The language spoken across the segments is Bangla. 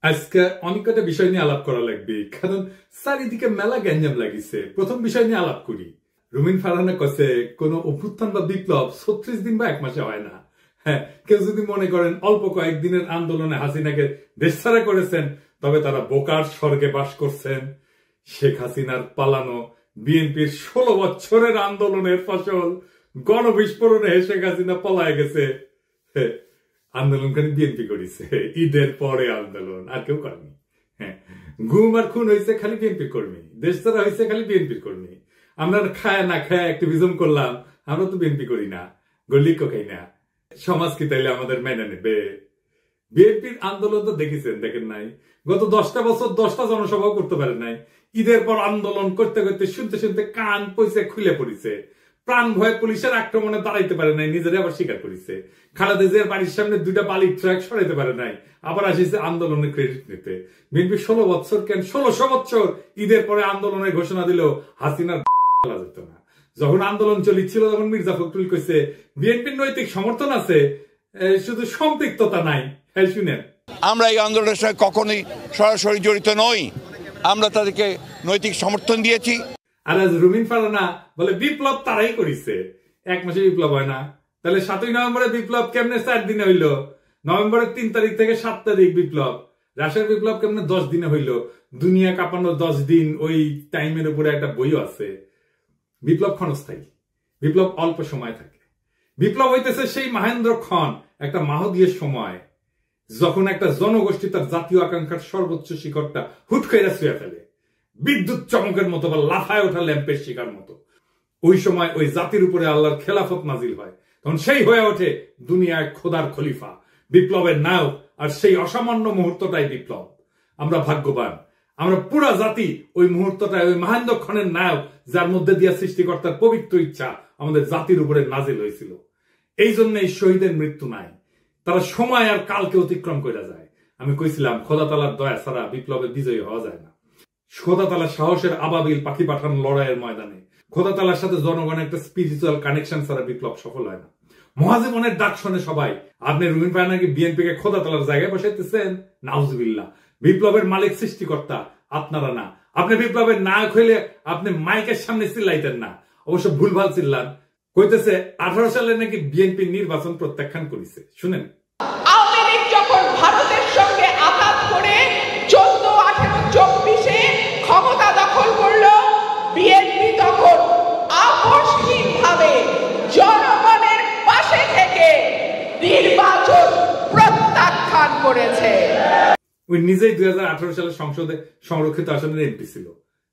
আজকে অনেক কটা বিষয় নিয়ে আলাপ করা লাগবে, কারণ চারিদিকে মেলা গ্যাঞ্জাম লাগিছে। প্রথম বিষয় নিয়ে আলাপ করি। রুমিন ফারহানা কছে কোন অভ্যুত্থান বা বিপ্লব 36 দিন বা 1 মাসে হয় না। হ্যাঁ, কেউ যদি মনে করেন অল্প কয়েকদিনের আন্দোলনে হাসিনাকে দেশছাড়া করেছেন, তবে তারা বোকার স্বর্গে বাস করছেন। শেখ হাসিনার পালানো বিএনপির 16 বছরের আন্দোলনের ফসল গণবিস্ফোরণে শেখ হাসিনা পলায় গেছে। আন্দোলনকারী বিএনপি করেছে, ঈদের পরে আন্দোলন, আর কেউ করেনি। হ্যাঁ, গুম আর খুন হয়েছে খালি বিএনপির কর্মী, দেশ ছাড়া হয়েছে খালি বিএনপির কর্মী। আমরা খায় না খায় অ্যাক্টিভিজম করলাম, আমরা তো বিএনপি করি না, গল্লিকও খাই না। সমাজ কি তাইলে আমাদের মেনে নেবে? বিএনপির আন্দোলন তো দেখেছেন, দেখেন নাই? গত 10টা বছর 10টা জনসভাও করতে পারে নাই। ঈদের পর আন্দোলন করতে করতে শুনতে শুনতে কান পয়সা খুলে পড়েছে। প্রাণ ভয়ে পুলিশের আক্রমণে দাঁড়াইতে পারে নাই, নিজেরা আবার স্বীকার করেছে। খালেদা জিয়ার বাড়ির সামনে 2টা বালির ট্রাক সরাইতে পারে নাই, আবার আসিছে আন্দোলনের ক্রেডিট নিতে। বিএনপি 16 বছর কেন 1600 বছর ঈদের পরে আন্দোলনের ঘোষণা দিল, হাসিনার ফেলা যেত না। যখন আন্দোলন চলিছিল তখন মির্জা ফখরুল কইছে বিএনপির নৈতিক সমর্থন আছে, শুধু সম্পৃক্ততা নাই। হ্যাঁ, শুনেন, আমরা এই আন্দোলনের সঙ্গে কখনোই সরাসরি জড়িত নই, আমরা তাদেরকে নৈতিক সমর্থন দিয়েছি। আর আজ রুমিন ফারহানা বলে বিপ্লব তারাই করেছে, 1 মাসে বিপ্লব হয় না। তাহলে 7ই নভেম্বরে বিপ্লব কেমনে 4 দিনে হইল? নভেম্বরের 3 তারিখ থেকে 7 তারিখ বিপ্লব। রাশিয়ার বিপ্লব কেমনে 10 দিনে হইল? দুনিয়া কাঁপানো 10 দিন, ওই টাইমের উপরে একটা বইও আছে। বিপ্লব ক্ষণস্থায়ী, বিপ্লব অল্প সময় থাকে। বিপ্লব হইতেছে সেই মহেন্দ্রক্ষণ, একটা মাহদীয় সময়, যখন একটা জনগোষ্ঠী তার জাতীয় আকাঙ্ক্ষার সর্বোচ্চ শিখরটা হুট করে ছুঁয়ে ফেলে, বিদ্যুৎ চমকের মতো বা লাফায় ওঠা ল্যাম্পের শিকার মতো। ওই সময় ওই জাতির উপরে আল্লাহর খেলাফত নাজিল হয়, তখন সেই হয়ে ওঠে দুনিয়ায় খোদার খলিফা, বিপ্লবের নায়ক। আর সেই অসামান্য মুহূর্তটাই বিপ্লব। আমরা ভাগ্যবান, আমরা পুরা জাতি ওই মুহূর্তটায়, ওই মহেন্দ্রক্ষণের নায়ক, যার মধ্যে দিয়ে সৃষ্টিকর্তার পবিত্র ইচ্ছা আমাদের জাতির উপরে নাজিল হয়েছিল। এই জন্য এই শহীদের মৃত্যু নাই, তারা সময় আর কালকে অতিক্রম করে যায়। আমি কইছিলাম খোদা তাআলার দয়া ছাড়া বিপ্লবে বিজয়ী হওয়া যায় না। খোদা তাআলার সাহসের আবাবিল পাখি পাঠানো লড়াইয়ের ময়দানে খোদা তাআলার সাথে জনগণের একটা স্পিরিচুয়াল কানেকশন ছাড়া বিপ্লব সফল হয় না। মহাজীবনের ডাক শোনে সবাই। আপনি রুমিন ফারহানাকে বিএনপি কে খোদা তাআলার জায়গায় বসাইতেছেন? নাউজুবিল্লাহ। বিপ্লবের মালিক সৃষ্টিকর্তা, আপনারা না। আপনি বিপ্লবের নায়ক হইলে আপনি মাইকের সামনে চিল্লাইতেন না, অবশ্য ভুলভাল চিল্লান। কইতেছে 18 সালে নাকি বিএনপি নির্বাচন প্রত্যাখ্যান করেছে। শুনেন, আওয়ামী লীগ যখন ভারতের সঙ্গে আঘাত করে 14, 18, 24-এ ক্ষমতা দখল করলো, বিএনপি তখন আকস্মিকভাবে জনগণের পাশে থেকে নির্বাচন প্রত্যাখ্যান করেছে। ওই নিজেই 2018 সালে সংসদে সংরক্ষিত আসনের এমপি ছিল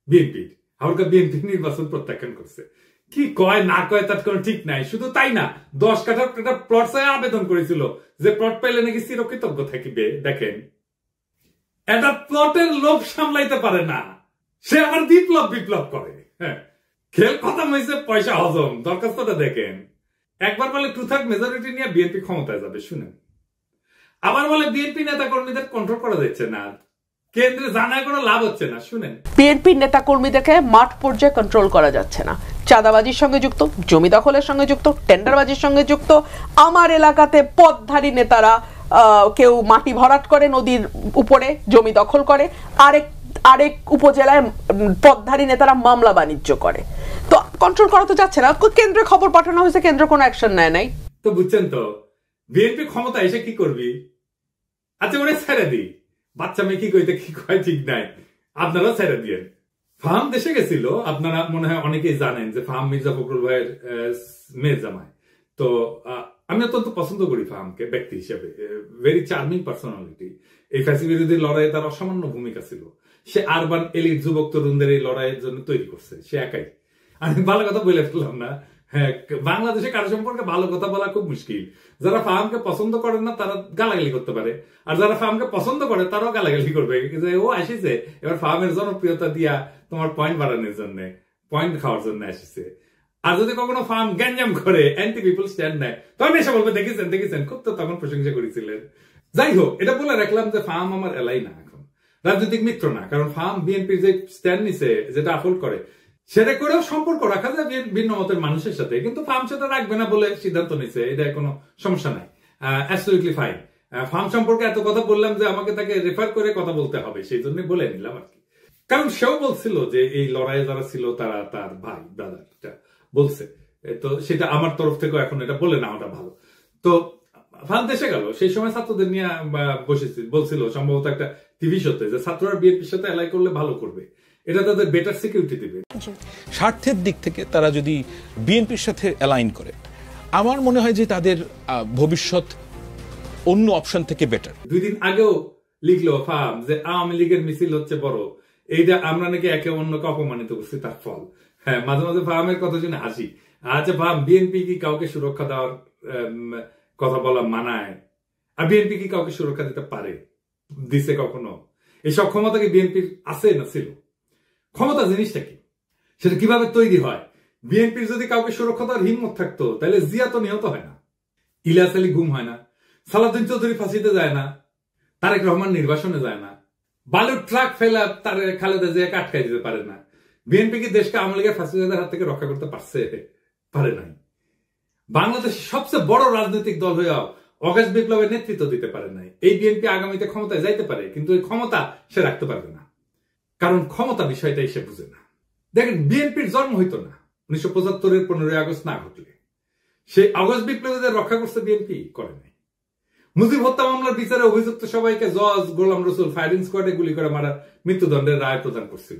বিএনপির, আবার বিএনপি নির্বাচন প্রত্যাখ্যান করছে। কি কয় না কয় তার কোনো ঠিক নাই। শুধু তাই না, 10 কাঠার একটা প্লট চাই আবেদন করেছিল, যে প্লট পাইলে নাকি চিরকৃতজ্ঞ থাকিবে। দেখেন, একটা প্লটের লোভ সামলাইতে পারে না, সে আবার বিপ্লব করে। হ্যাঁ, খেল খতম হয়েছে, পয়সা হজম। দরখাস্তটা দেখেন, একবার বলে 2/3 মেজরিটি নিয়ে বিএনপি ক্ষমতায় যাবে। শুনেন, আবার বলে বিএনপি নেতা কর্মীদের কন্ট্রোল করা যাচ্ছে না, কেন্দ্রে জানায় কোনো লাভ হচ্ছে না। শুনেন, বিএনপি নেতা কর্মীদেরকে মাঠ পর্যায়ে কন্ট্রোল করা যাচ্ছে না, চাঁদাবাজির সঙ্গে যুক্ত, জমি দখলের সঙ্গে যুক্ত, টেন্ডারবাজির সঙ্গে যুক্ত। আমার এলাকাতে পদধারী নেতারা কেউ মাটি ভরাট করে নদীর উপরে, জমি দখল করে, আরেক উপজেলায় পদধারী নেতারা মামলা বাণিজ্য করে। তো কন্ট্রোল করা তো যাচ্ছে না। কেন্দ্রে খবর পাঠানো হয়েছে, কেন্দ্র কোনো অ্যাকশন নেয় নাই। তো বুঝছেন তো, বিএনপি ক্ষমতা এসে কি করবি? আচ্ছা, ওরে ছেড়ে দিই, বাচ্চা মেয়ে কি কইতে কি কয় ঠিক নাই, আপনারা ছেড়ে দিয়েন। ফাহাম দেশে গেছিল, আপনারা মনে হয় অনেকেই জানেন যে ফাহাম মির্জা ফখরুল ভাইয়ের মেয়ে জামাই। তো আমি অত্যন্ত পছন্দ করি ফাহামকে ব্যক্তি হিসেবে, ভেরি চার্মিং পার্সোনালিটি। এই ফ্যাসি বিরোধী লড়াইয়ে তার অসামান্য ভূমিকা ছিল। সে আরবান এলিট যুবক তরুণদের এই লড়াইয়ের জন্য তৈরি করছে, সে একাই। আমি ভালো কথা বলে ফেললাম না। হ্যাঁ, বাংলাদেশে কারো সম্পর্কে ভালো কথা বলা খুব মুশকিল। যারা ফাহামকে পছন্দ করেন না তারা গালাগালি করতে পারে, আর যারা ফাহামকে পছন্দ করে তারাও গালাগালি করবে যে ও আসিছে এবার ফাহামের জনপ্রিয়তা দিয়া তোমার পয়েন্ট বাড়ানোর জন্য, পয়েন্ট খাওয়ার জন্য আসিছে। আর যদি কখনো ফাহাম গ্যাঞ্জাম করে, অ্যান্টি পিপল স্ট্যান্ড নেয়, তখন এসে বলবে দেখেছেন, খুব তো তখন প্রশংসা করেছিলেন। যাই হোক, এটা বলে রাখলাম যে ফাহাম আমার এলাই না, এখন রাজনৈতিক মিত্র না। কারণ ফাহাম বিএনপির যে স্ট্যান্ড নিছে, যেটা আপহোল্ড করে, সেটা করেও সম্পর্ক রাখা যায় ভিন্ন মতের মানুষের সাথে, কিন্তু ফার্ম সেটা রাখবে না বলে সিদ্ধান্ত নিছে, এটা কোনো সমস্যা নাই, অ্যাবসলিউটলি ফাইন। ফার্ম সম্পর্কে এত কথা বললাম যে আমাকে তাকে রেফার করে কথা বলতে হবে, সেই জন্য বলে নিলাম আর কি। কারণ সেও বলছিল যে এই লড়াইয়ে যারা ছিল তারা তার ভাই ব্রাদার বলছে, তো সেটা আমার তরফ থেকেও এখন এটা বলে না, ওটা ভালো। তো ফার্ম দেশে গেল, সেই সময় ছাত্রদের নিয়ে বলছিল সম্ভবত একটা টিভি শোতে যে ছাত্ররা বিএনপির সাথে এলাই করলে ভালো করবে, এটা তাদের বেটার সিকিউরিটি দেবে। স্বার্থের দিক থেকে তারা যদি বিএনপির সাথে অ্যালাইন করে, আমার মনে হয় যে তাদের ভবিষ্যৎ অন্য অপশন থেকে বেটার। 2 দিন আগেও লিখলো ফার্ম যে আওয়ামী লীগের মিছিল হচ্ছে বড়, এইটা আমরা নাকি একে অন্যকে অপমানিত করছি তার ফল। হ্যাঁ, মাঝে মাঝে ফার্মের কথা শুনে হাসি। আচ্ছা ফার্ম, বিএনপি কি কাউকে সুরক্ষা দেওয়ার কথা বলা মানায়? আর বিএনপি কি কাউকে সুরক্ষা দিতে পারে? দিছে কখনো? এইসব ক্ষমতা কি বিএনপির আছে না ছিল? ক্ষমতা জিনিসটা কি, সেটা কিভাবে তৈরি হয়? বিএনপির যদি কাউকে সুরক্ষা দেওয়ার হিম্মত থাকতো তাহলে জিয়া তো নিহত হয় না, ইলিয়াস আলী গুম হয় না, সালাউদ্দিন চৌধুরী ফাঁসিতে যায় না, তারেক রহমান নির্বাসনে যায় না, বালুর ট্রাক ফেলা তার খালেদা জিয়াকে আটকাই দিতে পারে না। বিএনপি কি দেশকে আওয়ামী লীগের ফাঁসিদের হাত থেকে রক্ষা করতে পারছে? পারে নাই। বাংলাদেশের সবচেয়ে বড় রাজনৈতিক দল হয়েও অগাস্ট বিপ্লবের নেতৃত্ব দিতে পারে নাই। এই বিএনপি আগামীতে ক্ষমতায় যাইতে পারে, কিন্তু এই ক্ষমতা সে রাখতে পারবে না, কারণ ক্ষমতা বিষয়টাই সে বুঝে না। দেখেন, বিএনপির জন্ম হইতো না 1975-এর 15ই আগস্ট না ঘটলে। সেই আগস্ট বিপ্লবীদের রক্ষা করছে বিএনপি? করে নাই। মুজিব হত্যা মামলার বিচারে অভিযুক্ত সবাইকে জজ গোলাম রসুল ফায়ারিং স্কোয়াডে গুলি করে মারার মৃত্যুদণ্ডের রায় প্রদান করছিল।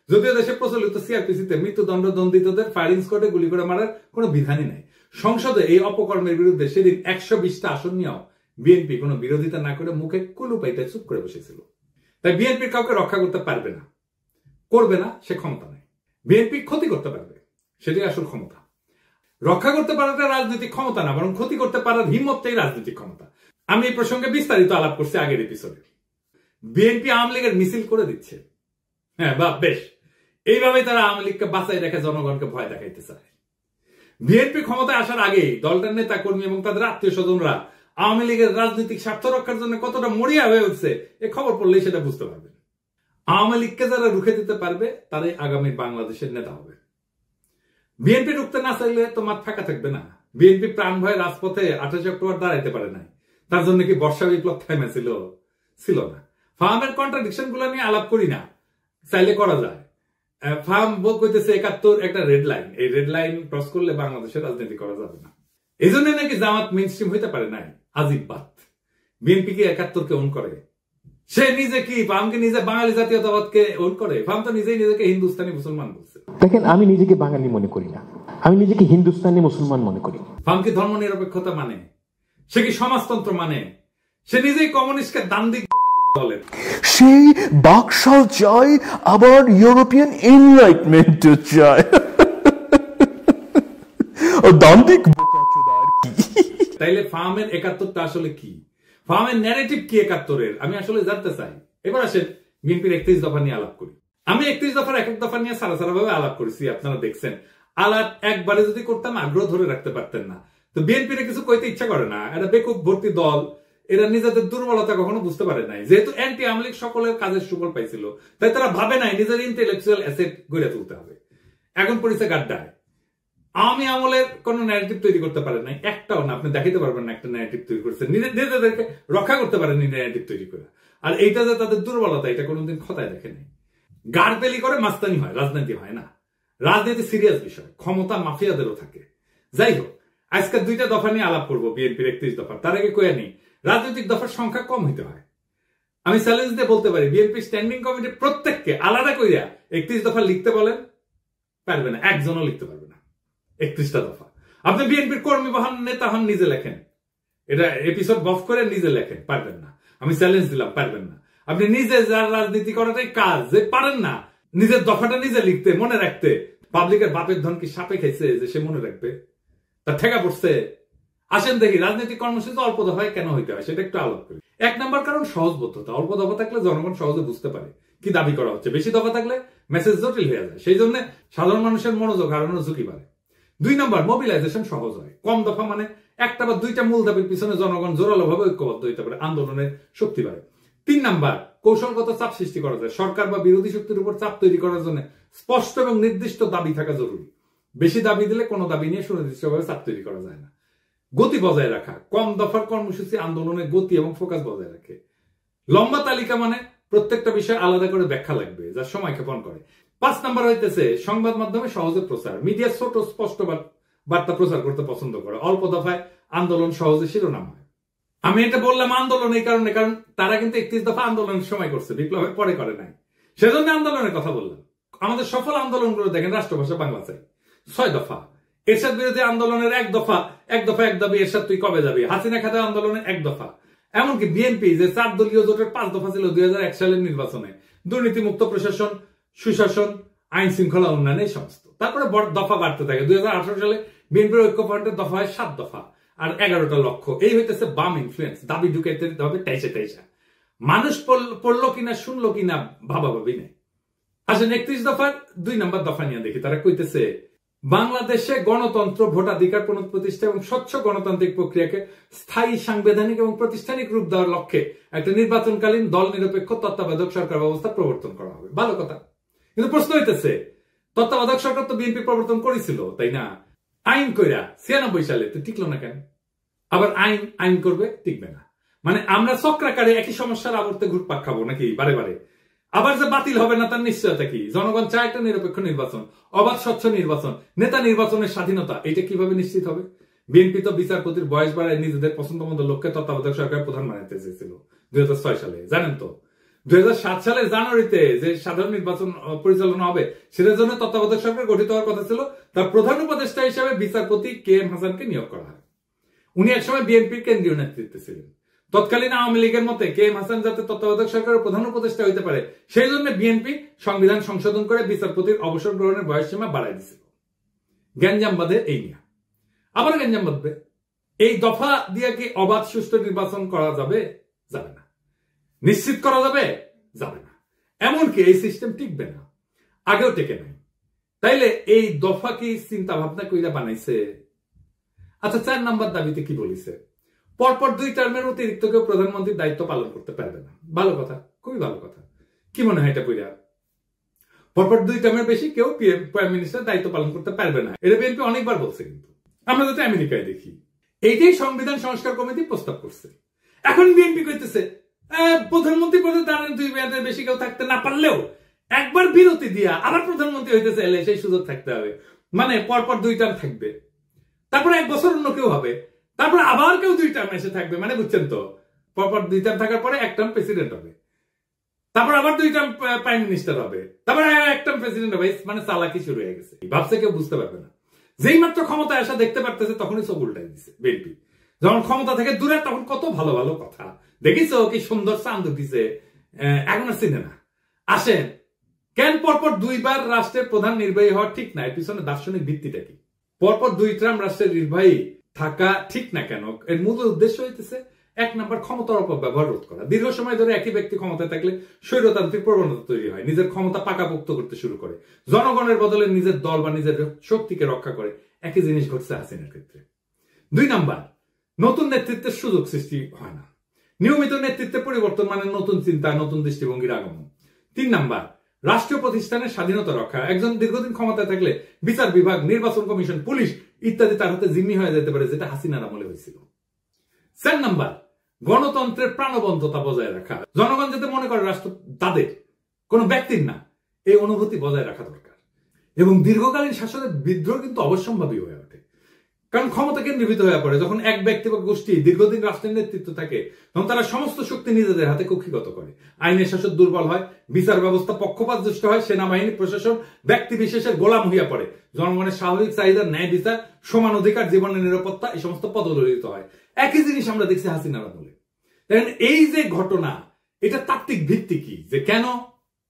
যদিও দেশে প্রচলিত সিআরপিসিতে মৃত্যুদণ্ড দণ্ডিতদের ফায়ারিং স্কোয়াডে গুলি করে মারার কোনো বিধানই নাই। সংসদে এই অপকর্মের বিরুদ্ধে সেদিন 120টা আসন নিয়েও বিএনপি কোনো বিরোধিতা না করে মুখে কুলু পাইতে চুপ করে বসেছিল। তাই বিএনপি কাউকে রক্ষা করতে পারবে না, করবে না, সে ক্ষমতা নেই। বিএনপি ক্ষতি করতে পারবে, সেটাই আসল ক্ষমতা। রক্ষা করতে পারাটা রাজনৈতিক ক্ষমতা না, বরং ক্ষতি করতে পারার হিম্মতটাই রাজনৈতিক ক্ষমতা। আমি এই প্রসঙ্গে বিস্তারিত আলাপ করছি আগের এপিসোডে। বিএনপি আওয়ামী লীগের মিছিল করে দিচ্ছে। হ্যাঁ, বাহ, বেশ। এইভাবেই তারা আওয়ামী লীগকে বাঁচাই রেখে জনগণকে ভয় দেখাইতে চায়। বিএনপি ক্ষমতায় আসার আগেই দলটার নেতা কর্মী এবং তাদের আত্মীয় স্বজনরা আওয়ামী লীগের রাজনৈতিক স্বার্থ রক্ষার জন্য কতটা মরিয়া হয়ে উঠছে, এ খবর পড়লেই সেটা বুঝতে পারবেন। আওয়ামী লীগকে যারা রুখে দিতে পারবে তারাই আগামী বাংলাদেশের নেতা হবে। বিএনপি রুখতে না চাইলে তো মাঠ ফাঁকা থাকবে না। বিএনপি প্রাণ ভয়ে রাজপথে 28 অক্টোবর দাঁড়াইতে পারে নাই। তার জন্য কি বর্ষা বিপ্লব থেমেছিল? ছিল না। ফার্মের কন্ট্রাডিকশন গুলো নিয়ে আলাপ করি না, চাইলে করা যায়। ফার্ম কইতেছে 71 একটা রেড লাইন, এই রেড লাইন ক্রস করলে বাংলাদেশের রাজনীতি করা যাবে না। এই জন্য নাকি জামাত মেইনস্ট্রিম হইতে পারে নাই। আজিব বাত। বিএনপি কি 71কে ওন করে? সে নিজে কি ফার্মকে নিজে বাঙালি জাতীয়তাবাদকে ওন করে? ফার্ম তো নিজেই নিজেকে হিন্দুস্তানি মুসলমান বলছে। দেখেন, আমি নিজেকে বাঙালি মনে করি না, আমি নিজেকে হিন্দুস্তানি মুসলমান মনে করি। ফার্ম কি ধর্ম নিরপেক্ষতা মানে? সে কি সমাজতন্ত্র মানে? সে নিজেই কমিউনিস্টকে দান্দিক বলে। সেই বাকশাল চাই, আবার ইউরোপিয়ান এনলাইটমেন্ট চাই। দান্দিক বোকাচোদা আর কি। তাইলে ফার্মের 71টা আসলে কি? ফার্মের ন্যারেটিভ কি 71-এর? আমি আসলে জানতে চাই। এবার আসেন বিএনপির 31 দফা নিয়ে আলাপ করি। আমি 31 দফার এক এক দফা নিয়ে সারা ভাবে আলাপ করেছি, আপনারা দেখছেন। আলাপ একবারে যদি করতাম আগ্রহ ধরে রাখতে পারতেন না। তো বিএনপির কিছু কইতে ইচ্ছা করে না, এটা বেকুব ভর্তি দল, এরা নিজেদের দুর্বলতা কখনো বুঝতে পারে নাই। যেহেতু অ্যান্টি আওয়ামী লীগ সকলের কাজের সুফল পাইছিল, তাই তারা ভাবে নাই নিজের ইন্টেলেকচুয়াল অ্যাসেট গড়ে তুলতে হবে। এখন পরিচয় গাড্ডায় আওয়ামী আমলের কোন ন্যারেটিভ তৈরি করতে পারে নাই, একটাও না। আপনি দেখাতে পারবেন না একটা ন্যারেটিভ তৈরি করছে, নিজেদেরকে রক্ষা করতে পারেনি ন্যারেটিভ তৈরি করে। আর এইটা যে তাদের দুর্বলতা, এটা কোনোদিন খতায় দেখে নাই। গাড়পেলি করে মাস্তানি হয়, রাজনীতি হয় না। রাজনীতি সিরিয়াস বিষয়, ক্ষমতা মাফিয়াদেরও থাকে। যাই হোক, আজকে 2টা দফা নিয়ে আলাপ করবো বিএনপির 31 দফা। তার আগে কয়ে নেই, রাজনৈতিক দফার সংখ্যা কম হইতে হয়। আমি চ্যালেঞ্জ দিয়ে বলতে পারি, বিএনপি স্ট্যান্ডিং কমিটির প্রত্যেককে আলাদা কইরা 31 দফা লিখতে বলেন, পারবে না, একজনও লিখতে পারবে না 31টা দফা। আপনি বিএনপির কর্মী হন, নেতা হন, নিজে লেখেন, এটা এপিসোড বফ করে নিজে লেখেন, পারবেন না। আমি চ্যালেঞ্জ দিলাম, পারবেন না। আপনি নিজে যার রাজনীতি করাটাই কাজ, যে পারেন না নিজের দফাটা নিজে লিখতে, মনে রাখতে। পাবলিকের বাপের ধন কি সাপে খাইছে যে সে মনে রাখবে? তার ঠেকা পড়ছে। আসেন দেখি রাজনৈতিক কর্মসূচি অল্প দফায় কেন হইতে হয়, সেটা একটু আলাপ করি। 1 নম্বর কারণ সহজবোধ্যতা। অল্প দফা থাকলে জনগণ সহজে বুঝতে পারে কি দাবি করা হচ্ছে। বেশি দফা থাকলে মেসেজ জটিল হয়ে যায়, সেই জন্য সাধারণ মানুষের মনোযোগ হারানোর ঝুঁকি বাড়ে। 2 নম্বর, মোবিলাইজেশন সহজ হয়। কম দফা মানে একটা বা 2টা মূল দাবির পিছনে জনগণ জোরালো ভাবে ঐক্যবদ্ধ হইতে পারে, আন্দোলনের শক্তি বাড়ে। 3 নম্বর, কৌশলগত চাপ সৃষ্টি করা যায়। সরকার বা বিরোধী শক্তির উপর চাপ তৈরি করার জন্য স্পষ্ট এবং নির্দিষ্ট দাবি থাকা জরুরি। বেশি দাবি দিলে কোনো দাবি নিয়ে সুনির্দিষ্টভাবে চাপ তৈরি করা যায় না। গতি বজায় রাখা, কম দফার কর্মসূচি আন্দোলনের গতি এবং ফোকাস বজায় রাখে। লম্বা তালিকা মানে প্রত্যেকটা বিষয় আলাদা করে ব্যাখ্যা লাগবে, যা সময় ক্ষেপণ করে। 5 নাম্বার হইতেছে সংবাদ মাধ্যমে সহজে প্রচার, মিডিয়া ছোট স্পষ্ট বার্তা প্রচার করতে পছন্দ করে, অল্প দফায় আন্দোলন সহজে শিরোনাম হয়। আমি এটা বললাম আন্দোলন এই কারণে, কারণ তারা কিন্তু 31 দফা আন্দোলনের সময় করছে, বিপ্লবের পরে করে নাই, সেজন্য আন্দোলনের কথা বললাম। আমাদের সফল আন্দোলনগুলো দেখেন, রাষ্ট্রভাষা বাংলা চাই, 6 দফা, এরশাদ বিরোধী আন্দোলনের 1 দফা, 1 দফা 1 দাবি, এরশাদ তুই কবে যাবি, হাসিনা খাতা আন্দোলনের 1 দফা। এমনকি বিএনপি যে 4 দলীয় জোটের 5 দফা ছিল 2001 সালের নির্বাচনে, দুর্নীতিমুক্ত প্রশাসন, সুশাসন, আইন শৃঙ্খলা উন্নয়ন, এই সমস্ত। তারপরে দফা বাড়তে থাকে। 2018 সালে বিএনপির ঐক্যফ্রন্টের দফা হয় 7 দফা আর 11টা লক্ষ্য। এই হইতেছে বাম ইনফ্লুয়েন্স, দাবি ঢুকাইতে দিতে হবে টাইসা। মানুষ পড়লো কিনা শুনলো কিনা ভাবাভাবি নেই। আসেন 31 দফার 2 নম্বর দফা নিয়ে দেখি। তারা কইতেছে বাংলাদেশে গণতন্ত্র, ভোটাধিকার পুনঃপ্রতিষ্ঠা এবং স্বচ্ছ গণতান্ত্রিক প্রক্রিয়াকে স্থায়ী, সাংবিধানিক এবং প্রাতিষ্ঠানিক রূপ দেওয়ার লক্ষ্যে একটা নির্বাচনকালীন দল নিরপেক্ষ তত্ত্বাবধায়ক সরকার ব্যবস্থা প্রবর্তন করা হবে। ভালো কথা, কিন্তু প্রশ্ন হইতেছে তত্ত্বাবধায়ক সরকার তো বিএনপি প্রবর্তন করেছিল, তাই না? আইন কইরা 96 সালে তো টিকলো না কেন? আবার আইন করবে, টিকবে না। মানে আমরা চক্রাকারে একই সমস্যার আবর্তে ঘুরপাক খাবো নাকি বারে বারে? আবার যে বাতিল হবে না তার নিশ্চয়তা কি? জনগণ চায় একটা নিরপেক্ষ নির্বাচন, অবাধ স্বচ্ছ নির্বাচন, নেতা নির্বাচনের স্বাধীনতা, এটা কিভাবে নিশ্চিত হবে? বিএনপি তো বিচারপতির বয়স বাড়ায় নিজেদের পছন্দ মতো লোককে তত্ত্বাবধায়ক সরকার প্রধান বানাইতে চেয়েছিল 2006 সালে, জানেন তো? 2007 সালের জানুয়ারিতে যে সাধারণ নির্বাচন পরিচালনা হবে সেটার জন্য তত্ত্বাবধায়ক সরকার গঠিত হওয়ার কথা ছিল। তার প্রধান উপদেষ্টা হিসেবে বিচারপতি KM হাসানকে নিয়োগ করা হয়। উনি একসময় বিএনপির কেন্দ্রীয় নেতৃত্বে ছিলেন। তৎকালীন আওয়ামী লীগের মতে KM হাসান যাতে তত্ত্বাবধায়ক সরকারের প্রধান উপদেষ্টা হইতে পারে সেই জন্য বিএনপি সংবিধান সংশোধন করে বিচারপতির অবসর গ্রহণের বয়সসীমা বাড়াই দিছিল। গ্যাঞ্জাম বাঁধে এই নিয়ে, আবার গ্যাঞ্জাম বাঁধবে। এই দফা দিয়ে কি অবাধ সুষ্ঠু নির্বাচন করা যাবে? যাবে না। নিশ্চিত করা যাবে? যাবে না। এমনকি এই সিস্টেম টিকবে না, আগেও টেকে নাই। তাইলে এই দফা কি চিন্তা ভাবনা কইরা বানাইছে? আচ্ছা, 4 নম্বর দাবিতে কি বলিছে? পরপর 2 টার্মের অতিরিক্ত কেউ প্রধানমন্ত্রীর দায়িত্ব পালন করতে পারবে না। ভালো কথা, খুবই ভালো কথা। কি মনে হয় এটা কইরা? পরপর 2 টার্মের বেশি কেউ প্রাইম মিনিস্টার দায়িত্ব পালন করতে পারবে না। এটা বিএনপি অনেকবার বলছে, কিন্তু আমরা যাতে আমেরিকায় দেখি এইটাই সংবিধান সংস্কার কমিটি প্রস্তাব করছে। এখন বিএনপি কইতেছে প্রধানমন্ত্রী পদে দাঁড়ান 2 মেয়াদের বেশি কেউ থাকতে না পারলেও একবার বিরতি দিয়া আবার প্রধানমন্ত্রী হইতে চাইলে সেই সুযোগ থাকতে হবে। মানে পরপর 2 টার্ম থাকবে, তারপরে 1 বছর অন্য কেউ হবে, তারপরে আবার কেউ 2 টার্ম এসে থাকবে। মানে বুঝছেন তো, পরপর 2 টার্ম থাকার পরে 1 টার্ম প্রেসিডেন্ট হবে, তারপর আবার 2 টার্ম প্রাইম মিনিস্টার হবে, তারপরে 1 টার্ম প্রেসিডেন্ট হবে। মানে চালাকি শুরু হয়ে গেছে, ভাবছে কেউ বুঝতে পারবে না। যেই মাত্র ক্ষমতায় আসা দেখতে পারতেছে তখনই সব উল্টাই দিচ্ছে বিএনপি। যখন ক্ষমতা থেকে দূরে তখন কত ভালো ভালো কথা, দেখিস কি সুন্দর চাঁদ উঠিছে, এখন আর চিনে না। আসেন, কেন পরপর 2 বার রাষ্ট্রের প্রধান নির্বাহী হওয়া ঠিক না? এর পিছনে দার্শনিক ভিত্তিটা কি? পরপর 2 টার্ম রাষ্ট্রের নির্বাহী থাকা ঠিক না কেন? এর মূল উদ্দেশ্য হইতেছে 1 নম্বর ক্ষমতার অপব্যবহার রোধ করা। দীর্ঘ সময় ধরে একই ব্যক্তি ক্ষমতায় থাকলে স্বৈরতান্ত্রিক প্রবণতা তৈরি হয়, নিজের ক্ষমতা পাকাপোক্ত করতে শুরু করে, জনগণের বদলে নিজের দল বা নিজের শক্তিকে রক্ষা করে। একই জিনিস ঘটছে হাসিনার ক্ষেত্রে। 2 নাম্বার, নতুন নেতৃত্বের সুযোগ সৃষ্টি হয় না। নিয়মিত নেতৃত্বে পরিবর্তন মানে নতুন চিন্তা, নতুন দৃষ্টিভঙ্গির আগমন। 3 নাম্বার, রাষ্ট্রীয় প্রতিষ্ঠানের স্বাধীনতা রক্ষা। একজন দীর্ঘদিন ক্ষমতায় থাকলে বিচার বিভাগ, নির্বাচন কমিশন, পুলিশ ইত্যাদি তার হাতে জিম্মি হয়ে যেতে পারে, যেটা হাসিনার আমলে হয়েছিল। 4 নাম্বার, গণতন্ত্রের প্রাণবন্ততা বজায় রাখা। জনগণ যাতে মনে করে রাষ্ট্র তাদের, কোনো ব্যক্তির না, এই অনুভূতি বজায় রাখা দরকার। এবং দীর্ঘকালীন শাসনের বিদ্রোহ কিন্তু অবশ্যম্ভাবী হয়ে ওঠে, কারণ ক্ষমতা কেন্দ্রীভূত হয়ে পড়ে। যখন এক ব্যক্তি বা গোষ্ঠী দীর্ঘদিন রাষ্ট্রের নেতৃত্ব থাকে তখন তারা সমস্ত শক্তি নিজেদের হাতে কক্ষিগত করে। আইনের শাসন দুর্বল হয়, বিচার ব্যবস্থা পক্ষপাতদুষ্ট হয়, সেনাবাহিনী প্রশাসন ব্যক্তি বিশেষের গোলাম হইয়া পড়ে, জনগণের স্বাভাবিক চাহিদা, ন্যায় বিচার, সমান অধিকার, জীবনের নিরাপত্তা এই সমস্ত পদদলিত হয়। একই জিনিস আমরা দেখছি হাসিনার আমলে। দেখেন, এই যে ঘটনা, এটা তাত্ত্বিক ভিত্তি কি যে কেন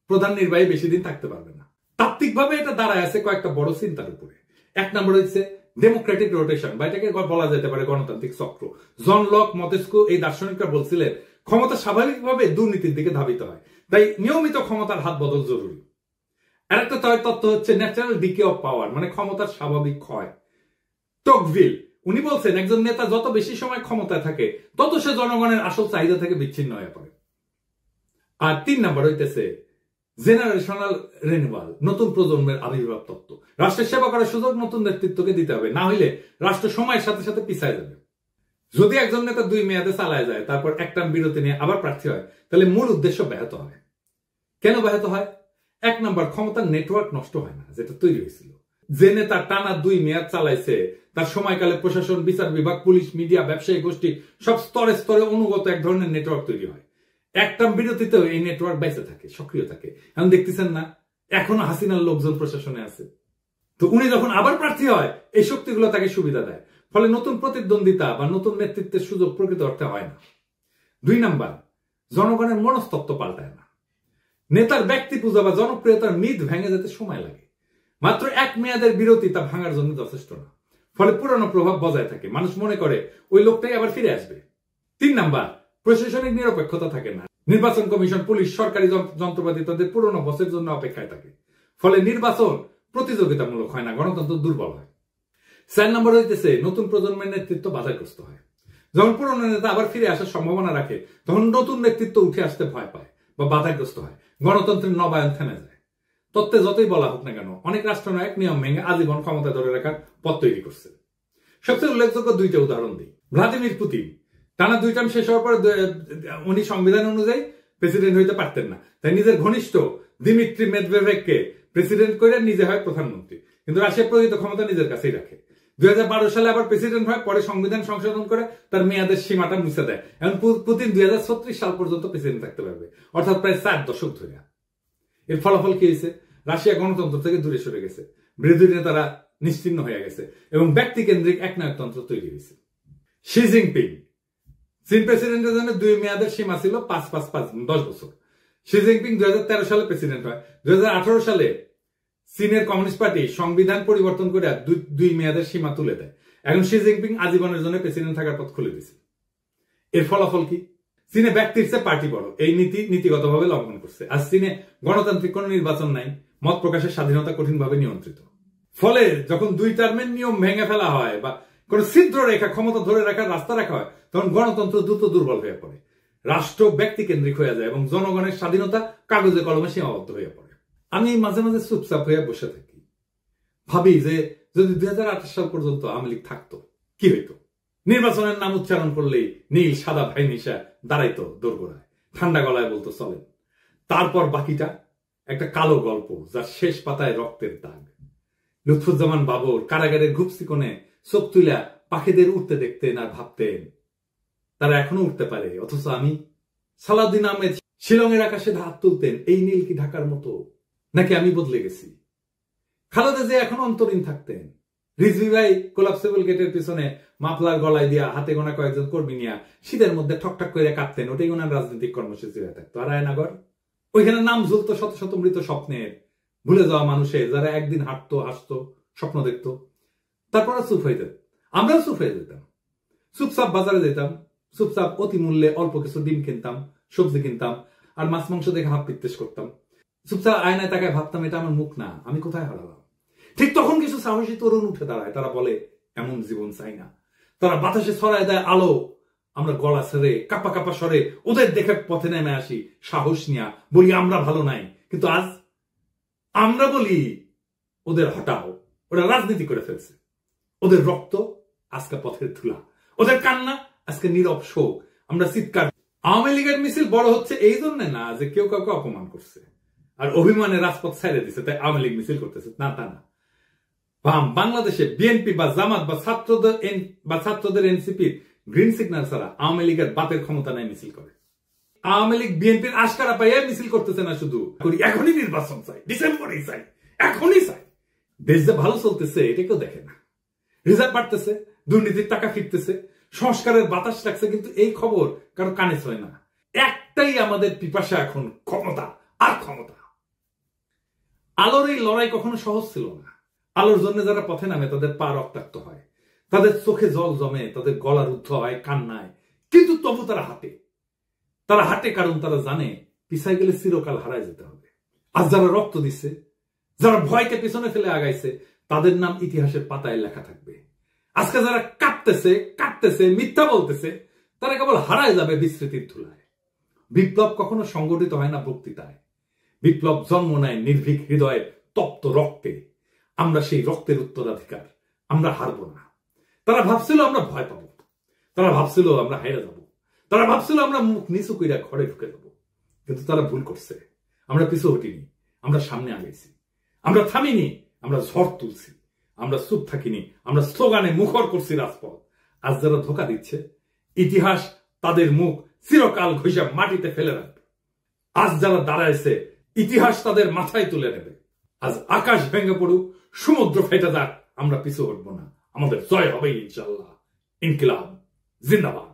প্রধান নির্বাহী বেশি দিন থাকতে পারবে না? তাত্ত্বিকভাবে এটা দাঁড়ায় আছে কয়েকটা বড় চিন্তার উপরে। 1 নম্বর হচ্ছে ডেমোক্রেটিক রোটেশন, বা এটাকে বলা যেতে পারে গণতান্ত্রিক চক্র। জন লক, মন্তেস্কু এই দার্শনিকরা বলছিলেন ক্ষমতা স্বাভাবিকভাবে দুর্নীতির দিকে ধাবিত হয়, তাই নিয়মিত ক্ষমতার হাত বদল জরুরি। আরেকটা তত্ত্ব হচ্ছে ন্যাচারাল ডিকে অফ পাওয়ার, মানে ক্ষমতার স্বাভাবিক ক্ষয়। টকভিল উনি বলছেন একজন নেতা যত বেশি সময় ক্ষমতায় থাকে তত সে জনগণের আসল চাহিদা থেকে বিচ্ছিন্ন হয়ে পড়ে। আর 3 নম্বর হইতেছে জেনারেশনাল রিনিউয়াল, নতুন প্রজন্মের আবির্ভাব তত্ত্ব। রাষ্ট্রের সেবা করার সুযোগ নতুন নেতৃত্বকে দিতে হবে, না হইলে রাষ্ট্র সময়ের সাথে সাথে পিছায় যাবে। যদি একজন নেতা 2 মেয়াদে চালায় যায় তারপর এক টার্ম বিরতি নিয়ে আবার প্রার্থী হয়, তাহলে মূল উদ্দেশ্য ব্যাহত হয়। কেন ব্যাহত হয়? 1 নম্বর, ক্ষমতার নেটওয়ার্ক নষ্ট হয় না, যেটা তৈরি হয়েছিল। যে নেতা টানা 2 মেয়াদ চালাইছে তার সময়কালে প্রশাসন, বিচার বিভাগ, পুলিশ, মিডিয়া, ব্যবসায়ী গোষ্ঠী সব স্তরে স্তরে অনুগত এক ধরনের নেটওয়ার্ক তৈরি হয়। এক টার্ম বিরতিতেও এই নেটওয়ার্ক বেঁচে থাকে, সক্রিয় থাকে। এখন দেখতেছেন না, এখনো হাসিনার লোকজন প্রশাসনে আছে। তো উনি যখন আবার প্রার্থী হয়, এই শক্তিগুলো তাকে সুবিধা দেয়, ফলে নতুন প্রতিদ্বন্দ্বিতা বা নতুন নেতৃত্বের সুযোগ প্রকৃত অর্থে হয় না। 2 নম্বর, জনগণের মনস্তত্ত্ব পাল্টায় না। নেতার ব্যক্তি পূজা বা জনপ্রিয়তার মিথ ভেঙে যেতে সময় লাগে। মাত্র 1 মেয়াদের বিরতি তা ভাঙার জন্য যথেষ্ট না, ফলে পুরনো প্রভাব বজায় থাকে। মানুষ মনে করে ওই লোকটাই আবার ফিরে আসবে। 3 নম্বর, প্রশাসনিক নিরপেক্ষতা থাকে না। নির্বাচন কমিশন, পুলিশ, সরকারি যন্ত্রপাতি তাদের পুরনো বসের জন্য অপেক্ষায় থাকে, ফলে নির্বাচন প্রতিযোগিতামূলক হয় না, গণতন্ত্র দুর্বল হয়। 4 নম্বর হইতেছে নতুন প্রজন্মের নেতৃত্ব বাধাগ্রস্ত হয়। যখন পুরনো নেতা আবার ফিরে আসার সম্ভাবনা রাখে, তখন নতুন নেতৃত্ব উঠে আসতে ভয় পায় বা বাধাগ্রস্ত হয়। গণতন্ত্রের নবায়ন থেমে যায়। তত্ত্বে যতই বলা হোক না কেন, অনেক রাষ্ট্রনায়ক নিয়ম ভেঙে আজীবন ক্ষমতা ধরে রাখার পথ তৈরি করছে। সবচেয়ে উল্লেখযোগ্য 2টা উদাহরণ দিই। ভ্লাদিমির পুতিন টানা 2 টার্ম শেষ হওয়ার পর উনি সংবিধান অনুযায়ী প্রেসিডেন্ট হইতে পারতেন না, তাই নিজের ঘনিষ্ঠ দিমিত্রি মেদভেদেভকে প্রেসিডেন্ট করে নিজে হয় প্রধানমন্ত্রী, কিন্তু রাশিয়া প্রকৃত ক্ষমতা নিজের কাছেই রাখে। 2012 সালে আবার প্রেসিডেন্ট হয়, পরে সংবিধান সংশোধন করে তার মেয়াদের সীমাটা মুছে দেয়। এখন পুতিন 2036 সাল পর্যন্ত প্রেসিডেন্ট থাকতে পারবে, অর্থাৎ প্রায় 4 দশক ধরে। এর ফলাফল কি হয়েছে? রাশিয়া গণতন্ত্র থেকে দূরে সরে গেছে, বিরোধী নেতারা নিশ্চিহ্ন হয়ে গেছে এবং ব্যক্তিকেন্দ্রিক একনায়কতন্ত্র তৈরি হয়েছে। শি জিনপিং, চীন প্রেসিডেন্টের জন্য 2 মেয়াদের সীমা ছিল 5-5-5 10 বছর। শি জিনপিং 2013 সালে প্রেসিডেন্ট হয়। 2018 সালে চীনের কমিউনিস্ট পার্টি সংবিধান পরিবর্তন করে 2 মেয়াদের সীমা তুলে দেয়। এখন শি জিনপিং আজীবনের জন্য প্রেসিডেন্ট থাকার পথ খুলে দিয়েছে। এর ফলাফল কি? চীনে ব্যক্তির চেয়ে পার্টি বড়, এই নীতিগতভাবে লঙ্ঘন করছে। আর চীনে গণতান্ত্রিক কোন নির্বাচন নাই, মত প্রকাশের স্বাধীনতা কঠিনভাবে নিয়ন্ত্রিত। ফলে যখন 2 টার্মের নিয়ম ভেঙে ফেলা হয় বা কোন ছিদ্র রেখা, ক্ষমতা ধরে রাখার রাস্তা রাখা হয়, তখন গণতন্ত্র দ্রুত দুর্বল হয়ে পড়ে, রাষ্ট্র ব্যক্তি কেন্দ্রিক হয়ে যায় এবং জনগণের স্বাধীনতা কাগজে কলমে সীমাবদ্ধ হয়ে পড়ে। আমি মাঝে মাঝে চুপচাপ হয়ে বসে থাকি, ভাবি যে যদি 2028 সাল পর্যন্ত আওয়ামী লীগ থাকতো কি হইতো? নির্বাচনের নাম উচ্চারণ করলেই নীল সাদা ভাই নিশা দাঁড়াইতো দোরগোড়ায়, ঠান্ডা গলায় বলতো চলেন। তারপর বাকিটা একটা কালো গল্প, যার শেষ পাতায় রক্তের দাগ। লুৎফুজ্জামান বাবর কারাগারের ঘুপসি কোণে চোখ তুলা পাখিদের উঠতে দেখতেন আর ভাবতেন তারা এখনো উঠতে পারে, অথচ আমি। সালাউদ্দিন আহমেদ শিলংয়ের আকাশে হাত তুলতেন, এই নীল কি ঢাকার মতো, নাকি আমি বদলে গেছি? খালেদা জিয়া এখন অন্তরীণ থাকতেন। রিজভী ভাই কোলাপসেবল গেটের পিছনে মাফলার গলায় দিয়া হাতে গোনা কয়েকজন কর্মী নিয়ে শীতের মধ্যে ঠকঠক করে কাঁপতেন, ওটাই ওনার রাজনৈতিক কর্মসূচি হয়ে থাকতো। আর আয়নাগর, ওইখানে নাম ঝুলতো শত শত মৃত স্বপ্নের, ভুলে যাওয়া মানুষের, যারা একদিন হাঁটতো, হাসতো, স্বপ্ন দেখতো, তারপর চুপ হয়ে যেত। আমরাও চুপ হয়ে যেতাম, চুপচাপ বাজারে যেতাম, চুপচাপ অতি মূল্যে অল্প কিছু ডিম কিনতাম, সবজি কিনতাম, আর মাছ মাংস দেখে হাত পিত্তেশ করতাম। চুপচাপ আয়নায় তাকায় ভাবতাম, এটা আমার মুখ না, আমি কোথায় হারালাম? ঠিক তখন কিছু সাহসী তরুণ উঠে দাঁড়ায়, তারা বলে এমন জীবন চাই না। তারা বাতাসে ছড়ায় দেয় আলো, আমরা গলা ছেড়ে কাপা কাপা স্বরে ওদের দেখে পথে নেমে আসি, সাহস নিয়া বলি আমরা ভালো নাই। কিন্তু আজ আমরা বলি ওদের হটাও, ওরা রাজনীতি করে ফেলছে, ওদের রক্ত আজকে পথের ধুলা, ওদের কান্না আজকে নীরব শোক। আমরা চিৎকার। আওয়ামী লীগের মিছিল বড় হচ্ছে এই জন্য না যে কেউ কাউকে অপমান করছে আর অভিমানে রাজপথ ছেড়ে দিচ্ছে তাই আওয়ামী লীগ মিছিল করতেছে, না তা না। বাংলাদেশে বিএনপি বা জামাত বা ছাত্রদের এনসিপি গ্রিন সিগন্যাল ছাড়া আওয়ামী লীগের বাপের ক্ষমতা নাই মিছিল করে। আওয়ামী লীগ বিএনপির আশকারা পাইয়া মিছিল করতেছে না, শুধু এখনই নির্বাচন চাই, ডিসেম্বরেই চাই, এখনই চাই। দেশ যে ভালো চলতেছে এটা কেউ দেখে না। রিজার্ভ বাড়তেছে, দুর্নীতির টাকা ফিরতেছে, সংস্কারের বাতাস লাগছে, কিন্তু এই খবর কারো কানে ছয় না। একটাই আমাদের পিপাসা এখন, ক্ষমতা আর ক্ষমতা। আলোর এই লড়াই কখনো সহজ ছিল না। আলোর জন্য যারা পথে নামে তাদের পা রক্তাক্ত হয়, তাদের চোখে জল জমে, তাদের গলা রুদ্ধ হয় কান্নায়, কিন্তু তবু তারা হাঁটে কারণ তারা জানে পিছায় গেলে চিরকাল হারায় যেতে হবে। আজ যারা রক্ত দিচ্ছে, যারা ভয়কে পিছনে ফেলে আগাইছে, তাদের নাম ইতিহাসের পাতায় লেখা থাকবে। আজকে যারা কাঁদতেছে, মিথ্যা বলতেছে, তারা কেবল হারায় যাবে বিস্মৃতির ধুলায়। বিপ্লব কখনো সংগঠিত হয় না বক্তৃতায়, বিপ্লব জন্ম নেয় নির্ভীক হৃদয়ের তপ্ত রক্তে। আমরা সেই রক্তের উত্তরাধিকার, আমরা হারবো না। তারা ভাবছিল আমরা ভয় পাবো, তারা ভাবছিল আমরা হাইরা যাব, তারা ভাবছিল আমরা মুখ নিচু কইরা ঘরে ঢুকে যাব, কিন্তু তারা ভুল করছে। আমরা পিছু হটিনি, আমরা সামনে আগাইছি, আমরা থামিনি, আমরা ঝড় তুলছি, আমরা চুপ থাকিনি, আমরা স্লোগানে মুখর করছি রাজপথ। আজ যারা ধোকা দিচ্ছে, ইতিহাস তাদের মুখ চিরকাল ঘষে মাটিতে ফেলে রাখবে। আজ যারা দাঁড়াইছে, ইতিহাস তাদের মাথায় তুলে নেবে। আজ আকাশ ভেঙে পড়ুক, সমুদ্র ফেটে যাক, আমরা পিছু হটবো না। আমাদের জয় হবে ইনশাআল্লাহ। ইনকিলাব জিন্দাবাদ।